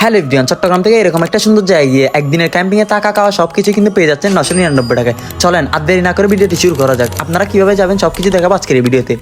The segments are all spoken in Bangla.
হ্যালো এভরিওয়ান, চট্টগ্রাম থেকে এরকম একটা সুন্দর জায়গায় একদিনের ক্যাম্পিং এ থাকা খাওয়া সবকিছু কিন্তু পেয়ে যাচ্ছেন 999 টাকায়। চলেন আর দেরি না করে ভিডিওটি শুরু করা যাক। আপনারা কিভাবে যাবেন সবকিছু দেখাবো আজকের এই ভিডিওতে।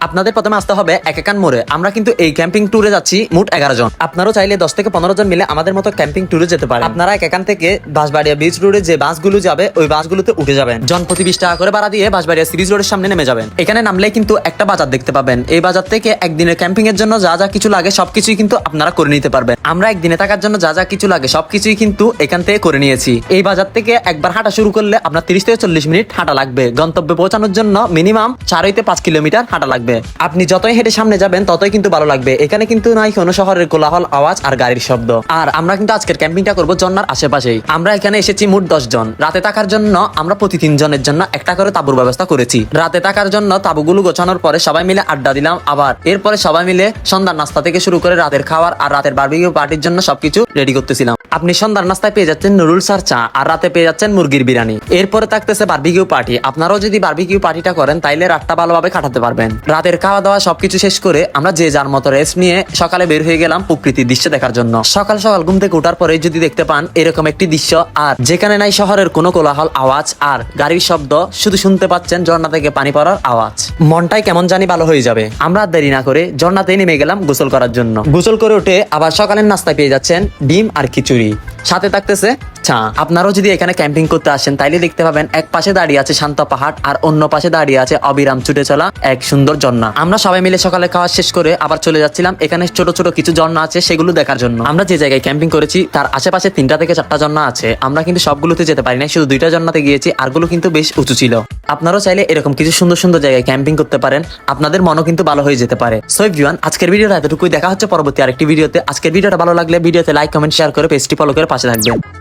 আপনাদের প্রথমে আসতে হবে একেকান মোড়ে। আমরা কিন্তু এই ক্যাম্পিং ট্যুরে যাচ্ছি মোট 11 জন। আপনারাও চাইলে 10 থেকে 15 জন মিলে আমাদের মতো ক্যাম্পিং ট্যুরে যেতে পারেন। আপনারা একেকান থেকে বাঁশবাড়িয়া বিচ রোডে যে বাসগুলো যাবে ওই বাসগুলোতে উঠে যাবেন। জনপ্রতি 20 টাকা করে ভাড়া দিয়ে বাঁশবাড়িয়া সিরিজ রোডের সামনে নেমে যাবেন। এখানে নামলেই কিন্তু একটা বাজার দেখতে পাবেন। এই বাজার থেকে একদিনের ক্যাম্পিং এর জন্য যা যা কিছু লাগে সবকিছুই কিন্তু আপনারা করে নিতে পারবেন। আমরা একদিনে থাকার জন্য যা যা কিছু লাগে সবকিছুই কিন্তু এখান থেকে করে নিয়েছি। এই বাজার থেকে একবার হাঁটা শুরু করলে আপনার 30 থেকে 40 মিনিট হাঁটা লাগবে। গন্তব্যে পৌঁছানোর জন্য মিনিমাম 4 থেকে 5 কিলোমিটার হাঁটা লাগবে। আপনি যতই হেঁটে সামনে যাবেন ততই কিন্তু ভালো লাগবে। এখানে কিন্তু নাই কোনো শহরের কোলাহল আওয়াজ আর গাড়ির শব্দ। আর আমরা কিন্তু আজকের ক্যাম্পিংটা করবো ঝর্ণার আশেপাশেই। আমরা এখানে এসেছি মোট 10 জন। রাতে থাকার জন্য আমরা প্রতি 3 জনের জন্য একটা করে তাঁবুর ব্যবস্থা করেছি। রাতে থাকার জন্য তাঁবুগুলো গোছানোর পরে সবাই মিলে আড্ডা দিলাম। আবার এরপরে সবাই মিলে সন্ধ্যার নাস্তা থেকে শুরু করে রাতের খাবার আর রাতের বারবিকিউ পার্টির জন্য সবকিছু রেডি করতেছিলাম। আপনি সন্ধ্যার নাস্তায় পেয়ে যাচ্ছেন নুডলস আর চা, আর রাতে পেয়ে যাচ্ছেন মুরগির বিরিয়ানি। এরপরে থাকতেছে বারবিকিউ পার্টি। আপনারাও যদি বারবিকিউ পার্টিটা করেন তাইলে রাতটা ভালোভাবে কাটাতে পারবেন। রাতের খাওয়া দাওয়া সবকিছু শেষ করে আমরা যে যার মতো রেস্ট নিয়ে সকালে বের হয়ে গেলাম প্রকৃতির দৃশ্য দেখার জন্য। সকাল সকাল ঘুম থেকে ওঠার পরে যদি দেখতে পান এরকম একটি দৃশ্য, আর যেখানে নাই শহরের কোনো কোলাহল আওয়াজ আর গাড়ির শব্দ, শুধু শুনতে পাচ্ছেন ঝর্ণা থেকে পানি পড়ার আওয়াজ, মনটাই কেমন জানি ভালো হয়ে যাবে। আমরা দেরি না করে ঝর্ণাতেই নেমে গেলাম গোসল করার জন্য। গোসল করে উঠে আবার সকালের নাস্তায় পেয়ে যাচ্ছেন ডিম আর খিচুড়ি, সাথে থাকতেছে চা। আপনারাও যদি এখানে ক্যাম্পিং করতে আসেন তাইলে দেখতে পাবেন এক পাশে দাঁড়িয়ে আছে শান্ত পাহাড় আর অন্য পাশে দাঁড়িয়ে আছে অবিরাম ছুটে চলা এক সুন্দর ঝর্ণা। আমরা সবাই মিলে সকালে খাওয়া শেষ করে আবার চলে যাচ্ছিলাম এখানে ছোট ছোট কিছু ঝর্ণা আছে সেগুলো দেখার জন্য। আমরা যে জায়গায় ক্যাম্পিং করেছি তার আশেপাশে 3টা থেকে 4টা ঝর্ণা আছে। আমরা কিন্তু সবগুলোতে যেতে পারি না, শুধু 2টা ঝর্ণাতে গিয়েছি, আরগুলো কিন্তু বেশ উঁচু ছিল। আপনারাও চাইলে এরকম কিছু সুন্দর সুন্দর জায়গায় ক্যাম্পিং করতে পারেন, আপনাদের মনও কিন্তু ভালো হয়ে যেতে পারে। সো এভরিওয়ান, আজকের ভিডিওটা এতটুকুই। দেখা হচ্ছে পরবর্তী আরেকটি ভিডিওতে। আজকের ভিডিওটা ভালো লাগলে ভিডিওতে লাইক কমেন্ট শেয়ার করে পেজটি ফলো করে পাশে থাকবেন।